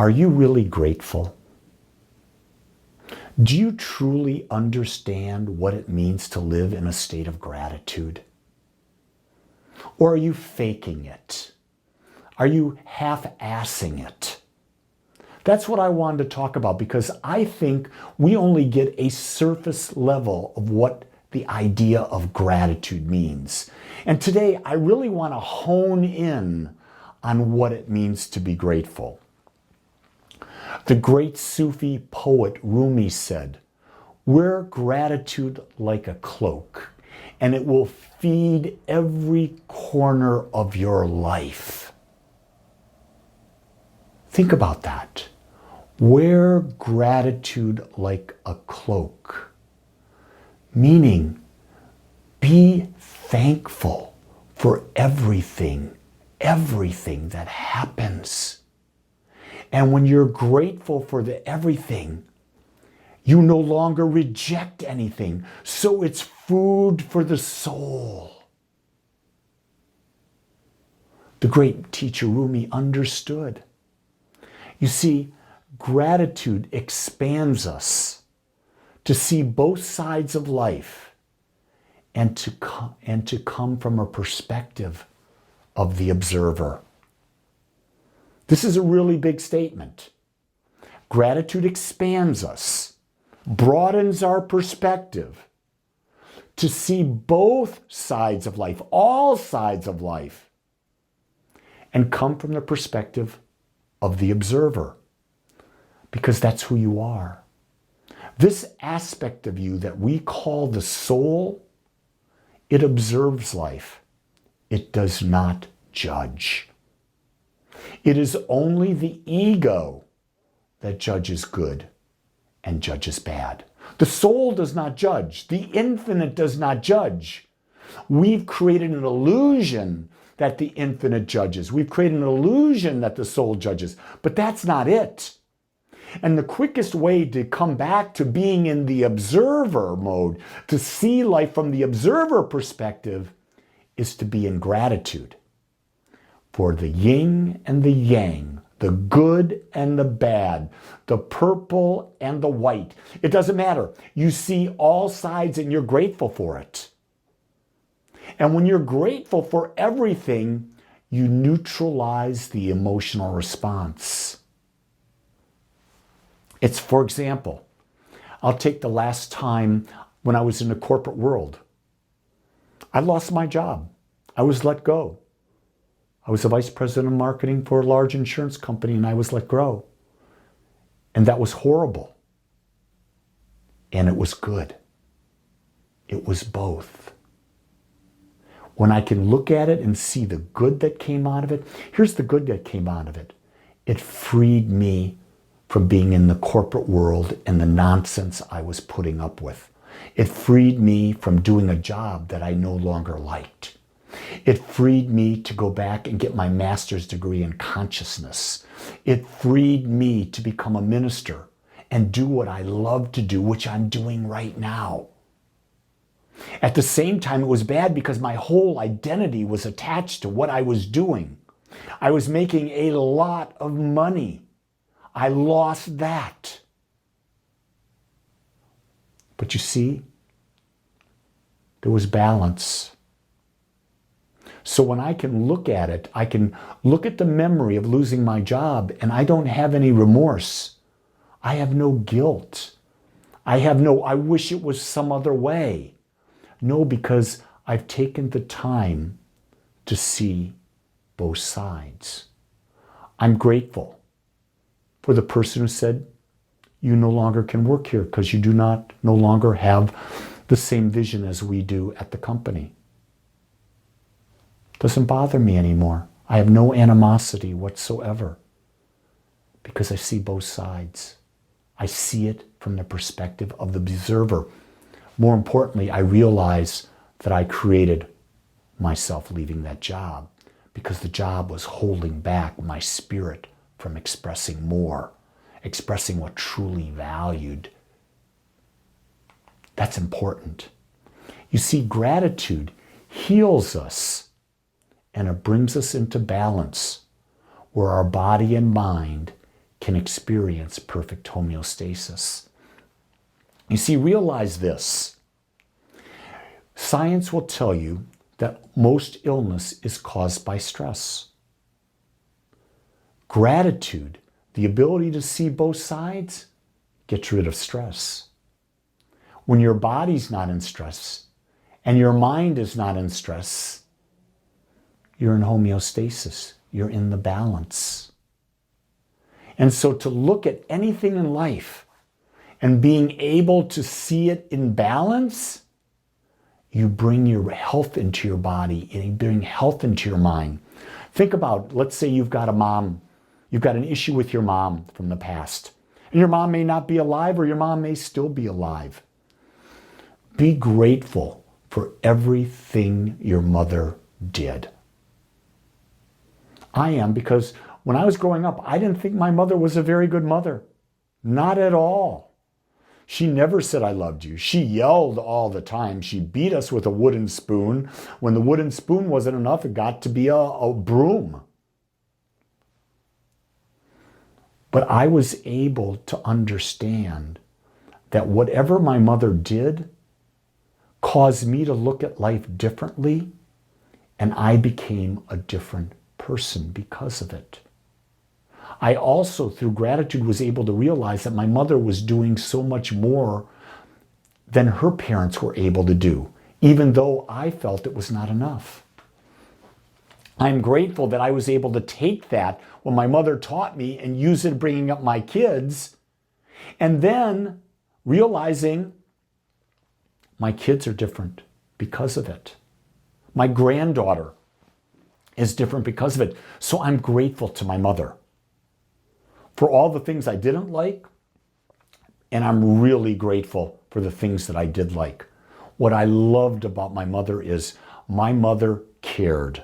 Are you really grateful? Do you truly understand what it means to live in a state of gratitude? Or are you faking it? Are you half-assing it? That's what I wanted to talk about, because I think we only get a surface level of what the idea of gratitude means. And today I really want to hone in on what it means to be grateful. The great Sufi poet Rumi said, "Wear gratitude like a cloak, and it will feed every corner of your life." Think about that. Wear gratitude like a cloak. Meaning, be thankful for everything that happens. And when you're grateful for the everything, you no longer reject anything. So it's food for the soul. The great teacher Rumi understood. You see, gratitude expands us to see both sides of life and to come from a perspective of the observer. This is a really big statement. Gratitude expands us, broadens our perspective to see both sides of life, all sides of life, and come from the perspective of the observer, because that's who you are. This aspect of you that we call the soul, it observes life. It does not judge. It is only the ego that judges good and judges bad. The soul does not judge. The infinite does not judge. We've created an illusion that the infinite judges. We've created an illusion that the soul judges, but that's not it. And the quickest way to come back to being in the observer mode, to see life from the observer perspective, is to be in gratitude for the yin and the yang, the good and the bad, the purple and the white. It doesn't matter. You see all sides and you're grateful for it. And when you're grateful for everything, you neutralize the emotional response. It's, for example, I'll take the last time when I was in the corporate world. I lost my job. I was let go. I was the vice president of marketing for a large insurance company, and I was let go. And that was horrible. And it was good. It was both. When I can look at it and see the good that came out of it, here's the good that came out of it. It freed me from being in the corporate world and the nonsense I was putting up with. It freed me from doing a job that I no longer liked. It freed me to go back and get my master's degree in consciousness. It freed me to become a minister and do what I love to do, which I'm doing right now. At the same time, it was bad because my whole identity was attached to what I was doing. I was making a lot of money. I lost that. But you see, there was balance. So when I can look at it, I can look at the memory of losing my job, and I don't have any remorse. I have no guilt. I wish it was some other way. No, because I've taken the time to see both sides. I'm grateful for the person who said, you no longer can work here because you do no longer have the same vision as we do at the company. Doesn't bother me anymore. I have no animosity whatsoever because I see both sides. I see it from the perspective of the observer. More importantly, I realize that I created myself leaving that job because the job was holding back my spirit from expressing more, expressing what truly valued. That's important. You see, gratitude heals us and it brings us into balance where our body and mind can experience perfect homeostasis. You see, realize this. Science will tell you that most illness is caused by stress. Gratitude, the ability to see both sides, gets rid of stress. When your body's not in stress and your mind is not in stress, you're in homeostasis. You're in the balance. And so to look at anything in life and being able to see it in balance, you bring your health into your body and you bring health into your mind. Think about, let's say you've got a mom, you've got an issue with your mom from the past. And your mom may not be alive or your mom may still be alive. Be grateful for everything your mother did. I am, because when I was growing up, I didn't think my mother was a very good mother. Not at all. She never said, I loved you. She yelled all the time. She beat us with a wooden spoon. When the wooden spoon wasn't enough, it got to be a broom. But I was able to understand that whatever my mother did caused me to look at life differently, and I became a different person because of it. I also, through gratitude, was able to realize that my mother was doing so much more than her parents were able to do, even though I felt it was not enough. I'm grateful that I was able to take that what my mother taught me and use it bringing up my kids, and then realizing my kids are different because of it. My granddaughter is different because of it. So I'm grateful to my mother for all the things I didn't like, and I'm really grateful for the things that I did like. What I loved about my mother is my mother cared.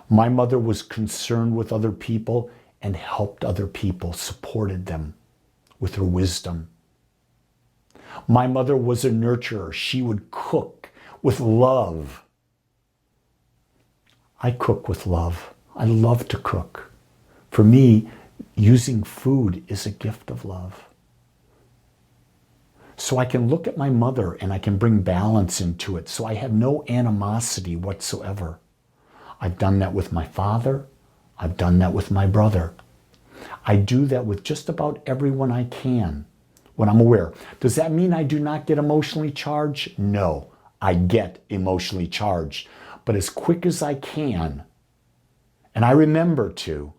My mother was concerned with other people and helped other people, supported them with her wisdom. My mother was a nurturer. She would cook with love. I cook with love. I love to cook. For me, using food is a gift of love. So I can look at my mother and I can bring balance into it. So I have no animosity whatsoever. I've done that with my father. I've done that with my brother. I do that with just about everyone I can when I'm aware. Does that mean I do not get emotionally charged? No, I get emotionally charged. But as quick as I can, and I remember to,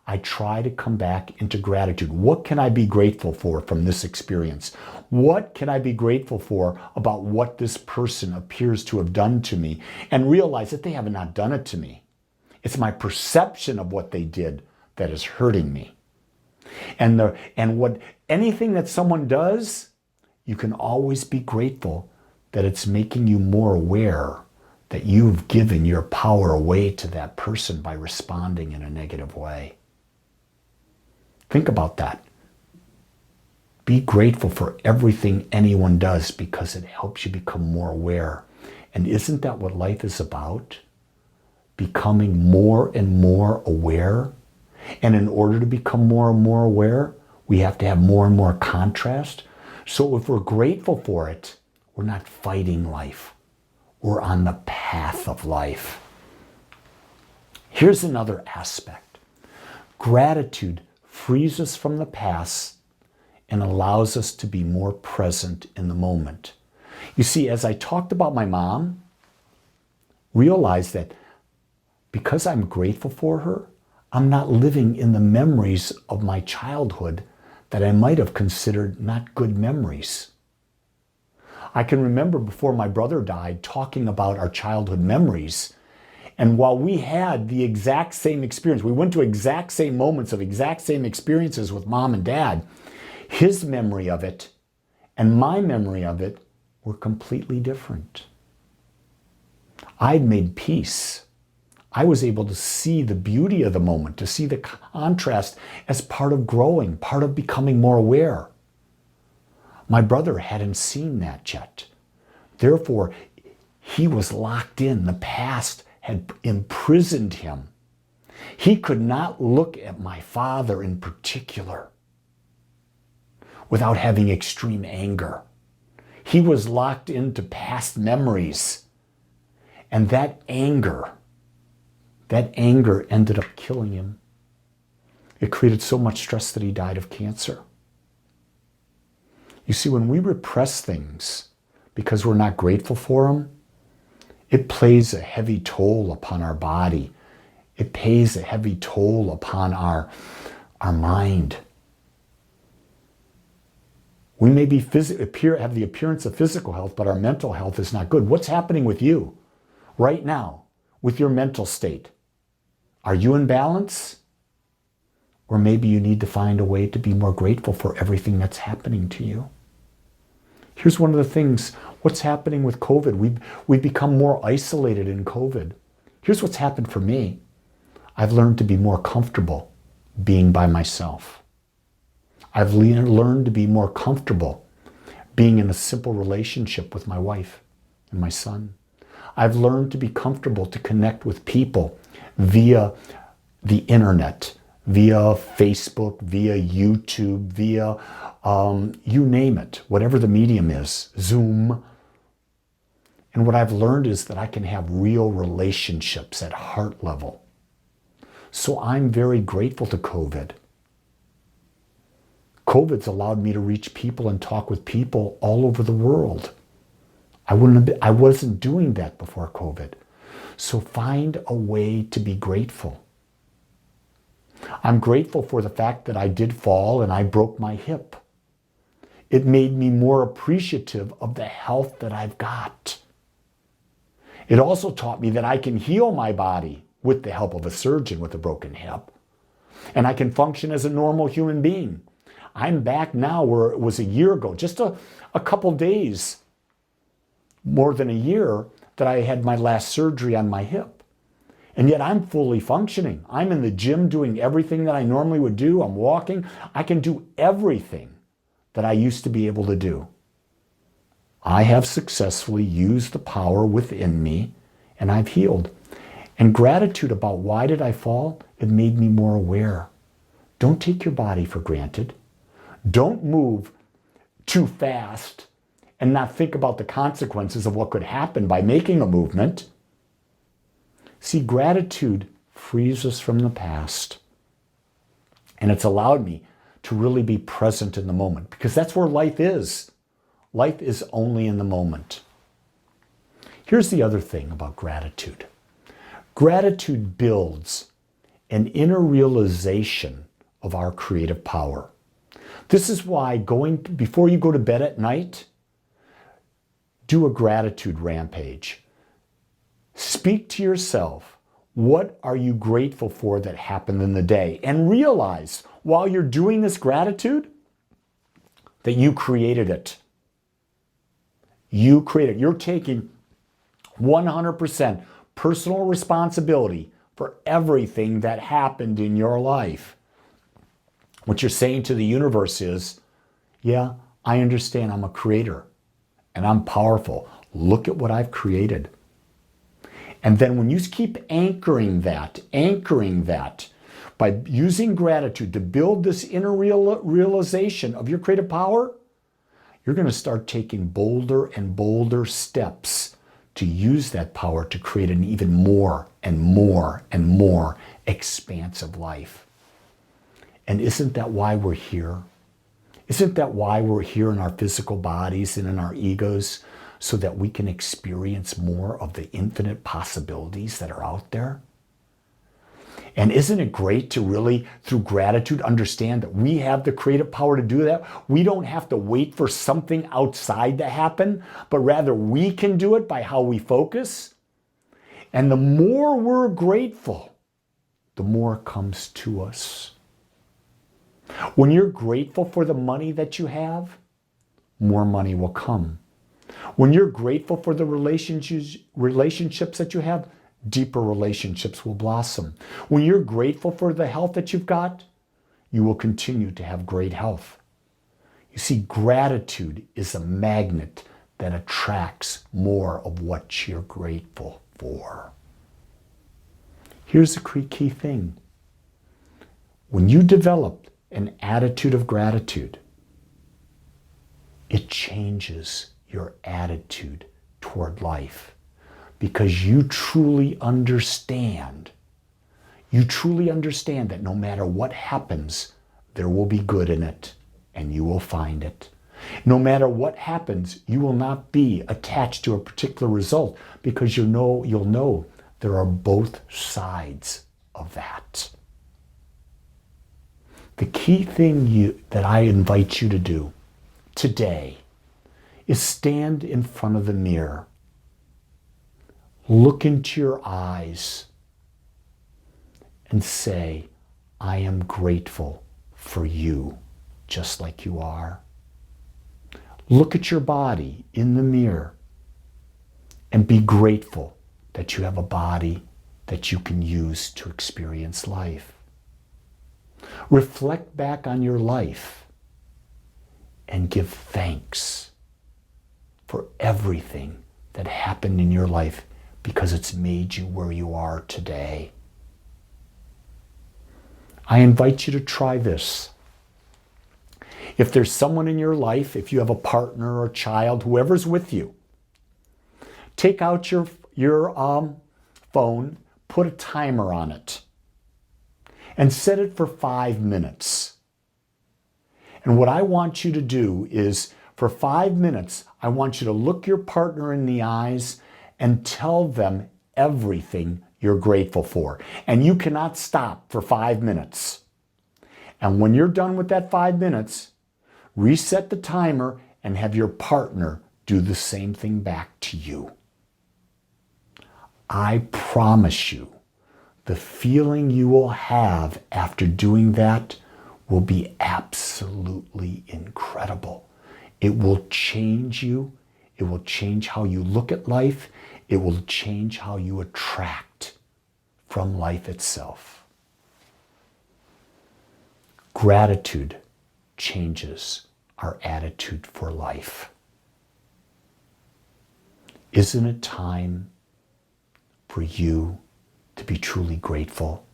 I try to come back into gratitude. What can I be grateful for from this experience? What can I be grateful for about what this person appears to have done to me? And realize that they have not done it to me. It's my perception of what they did that is hurting me. And what anything that someone does, you can always be grateful that it's making you more aware that you've given your power away to that person by responding in a negative way. Think about that. Be grateful for everything anyone does because it helps you become more aware. And isn't that what life is about? Becoming more and more aware. And in order to become more and more aware, we have to have more and more contrast. So if we're grateful for it, we're not fighting life. We're on the path of life. Here's another aspect. Gratitude frees us from the past and allows us to be more present in the moment. You see, as I talked about my mom, realize that because I'm grateful for her, I'm not living in the memories of my childhood that I might have considered not good memories. I can remember before my brother died talking about our childhood memories. And while we had the exact same experience, we went to exact same moments of exact same experiences with mom and dad, his memory of it and my memory of it were completely different. I'd made peace. I was able to see the beauty of the moment, to see the contrast as part of growing, part of becoming more aware. My brother hadn't seen that yet. Therefore, he was locked in. The past had imprisoned him. He could not look at my father in particular without having extreme anger. He was locked into past memories. And that anger ended up killing him. It created so much stress that he died of cancer. You see, when we repress things because we're not grateful for them, it plays a heavy toll upon our body. It pays a heavy toll upon our mind. We may have the appearance of physical health, but our mental health is not good. What's happening with you right now with your mental state? Are you in balance? Or maybe you need to find a way to be more grateful for everything that's happening to you. Here's one of the things, what's happening with COVID. We've become more isolated in COVID. Here's what's happened for me. I've learned to be more comfortable being by myself. I've learned to be more comfortable being in a simple relationship with my wife and my son. I've learned to be comfortable to connect with people via the internet, via Facebook, via YouTube, via you name it, whatever the medium is, Zoom. And what I've learned is that I can have real relationships at heart level. So I'm very grateful to COVID. COVID's allowed me to reach people and talk with people all over the world. I wasn't doing that before COVID. So find a way to be grateful. I'm grateful for the fact that I did fall and I broke my hip. It made me more appreciative of the health that I've got. It also taught me that I can heal my body with the help of a surgeon with a broken hip. And I can function as a normal human being. I'm back now where it was a year ago, just a couple days, more than a year, that I had my last surgery on my hip. And yet I'm fully functioning. I'm in the gym doing everything that I normally would do. I'm walking. I can do everything that I used to be able to do. I have successfully used the power within me and I've healed. And gratitude about why did I fall? It made me more aware. Don't take your body for granted. Don't move too fast and not think about the consequences of what could happen by making a movement. See, gratitude frees us from the past. And it's allowed me to really be present in the moment because that's where life is. Life is only in the moment. Here's the other thing about gratitude. Gratitude builds an inner realization of our creative power. This is why before you go to bed at night, do a gratitude rampage. Speak to yourself. What are you grateful for that happened in the day? And realize while you're doing this gratitude that you created it. You created it. You're taking 100% personal responsibility for everything that happened in your life. What you're saying to the universe is, yeah, I understand I'm a creator and I'm powerful. Look at what I've created. And then when you keep anchoring that by using gratitude to build this inner realization of your creative power, you're going to start taking bolder and bolder steps to use that power to create an even more and more and more expansive life. And isn't that why we're here? Isn't that why we're here in our physical bodies and in our egos? So that we can experience more of the infinite possibilities that are out there? And isn't it great to really, through gratitude, understand that we have the creative power to do that? We don't have to wait for something outside to happen, but rather we can do it by how we focus. And the more we're grateful, the more comes to us. When you're grateful for the money that you have, more money will come. When you're grateful for the relationships that you have, deeper relationships will blossom. When you're grateful for the health that you've got, you will continue to have great health. You see, gratitude is a magnet that attracts more of what you're grateful for. Here's the key thing. When you develop an attitude of gratitude, it changes your attitude toward life because you truly understand that no matter what happens, there will be good in it and you will find it. No matter what happens, you will not be attached to a particular result because you'll know there are both sides of that. The key thing that I invite you to do today is stand in front of the mirror. Look into your eyes and say, I am grateful for you just like you are. Look at your body in the mirror and be grateful that you have a body that you can use to experience life. Reflect back on your life and give thanks for everything that happened in your life because it's made you where you are today. I invite you to try this. If there's someone in your life, if you have a partner or child, whoever's with you, take out your phone, put a timer on it, and set it for 5 minutes. And what I want you to do is, for 5 minutes, I want you to look your partner in the eyes and tell them everything you're grateful for. And you cannot stop for 5 minutes. And when you're done with that 5 minutes, reset the timer and have your partner do the same thing back to you. I promise you, the feeling you will have after doing that will be absolutely incredible. It will change you. It will change how you look at life. It will change how you attract from life itself. Gratitude changes our attitude for life. Isn't it time for you to be truly grateful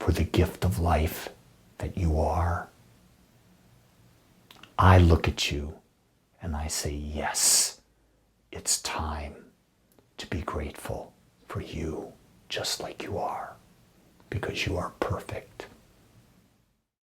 for the gift of life that you are? I look at you and I say, yes, it's time to be grateful for you just like you are, because you are perfect.